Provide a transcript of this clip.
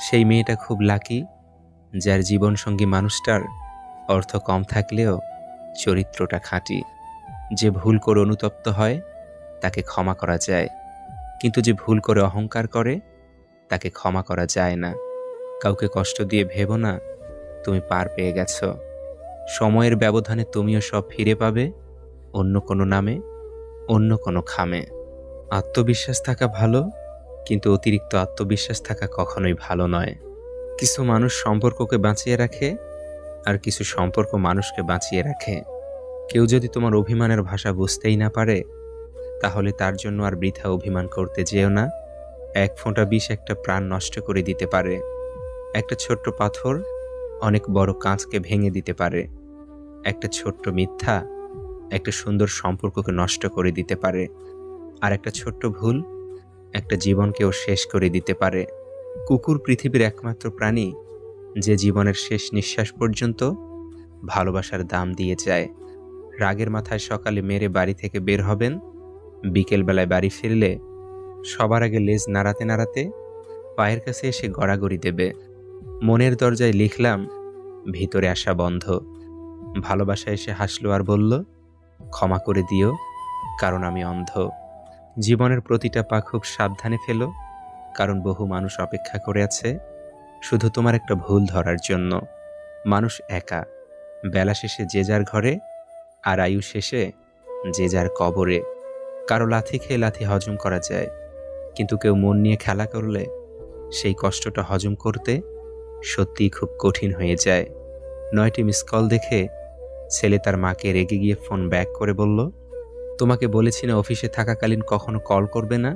সেই মেয়েটা খুব লাকি, যার জীবনসঙ্গী মানুষটার অর্থ কম থাকলেও চরিত্রটা খাঁটি। যে ভুল করে অনুতপ্ত হয় তাকে ক্ষমা করা যায়, কিন্তু যে ভুল করে অহংকার করে তাকে ক্ষমা করা যায় না। কাউকে কষ্ট দিয়ে ভেবো না তুমি পার পেয়ে গেছো। সময়ের ব্যবধানে তুমিও সব ফিরে পাবে, অন্য কোনো নামে, অন্য কোনো খামে। আত্মবিশ্বাস থাকা ভালো, কিন্তু অতিরিক্ত আত্মবিশ্বাস থাকা কখনোই ভালো নয়। কিছু মানুষ সম্পর্ককে বাঁচিয়ে রাখে, আর কিছু সম্পর্ক মানুষকে বাঁচিয়ে রাখে। কেউ যদি তোমার অভিমানের ভাষা বুঝতেই না পারে, তাহলে তার জন্য আর বৃথা অভিমান করতে যেও না। এক ফোঁটা বিষ একটা প্রাণ নষ্ট করে দিতে পারে। একটা ছোট্ট পাথর অনেক বড় কাঁচকে ভেঙে দিতে পারে। একটা ছোট্ট মিথ্যা একটা সুন্দর সম্পর্ককে নষ্ট করে দিতে পারে। আর একটা ছোট্ট ভুল একটা জীবনকেও শেষ করে দিতে পারে। কুকুর পৃথিবীর একমাত্র প্রাণী যে জীবনের শেষ নিঃশ্বাস পর্যন্ত ভালোবাসার দাম দিয়ে যায়। রাগের মাথায় সকালে মেরে বাড়ি থেকে বের হবেন, বিকেলবেলায় বাড়ি ফিরলে সবার আগে লেজ নাড়াতে নাড়াতে পায়ের কাছে এসে গড়াগড়ি দেবে। মনের দরজায় লিখলাম, ভিতরে আসা বন্ধ। ভালোবাসা এসে হাসলো আর বলল, ক্ষমা করে দিও, কারণ আমি অন্ধ। জীবনের প্রতিটা পা খুব সাবধানে ফেলো, কারণ বহু মানুষ অপেক্ষা করে আছে শুধু তোমার একটা ভুল ধরার জন্য। মানুষ একা, বেলা শেষে যে যার ঘরে, আর আয়ু শেষে যে যার কবরে। কারো লাথি খেয়ে লাথি হজম করা যায়, কিন্তু কেউ মন নিয়ে খেলা করলে সেই কষ্টটা হজম করতে সত্যিই খুব কঠিন হয়ে যায়। 9টি মিস কল দেখে ছেলে তার মাকে রেগে গিয়ে ফোন ব্যাক করে বলল, তোমাকে বলেছি না অফিসে থাকাকালীন কখনো কল করবে না।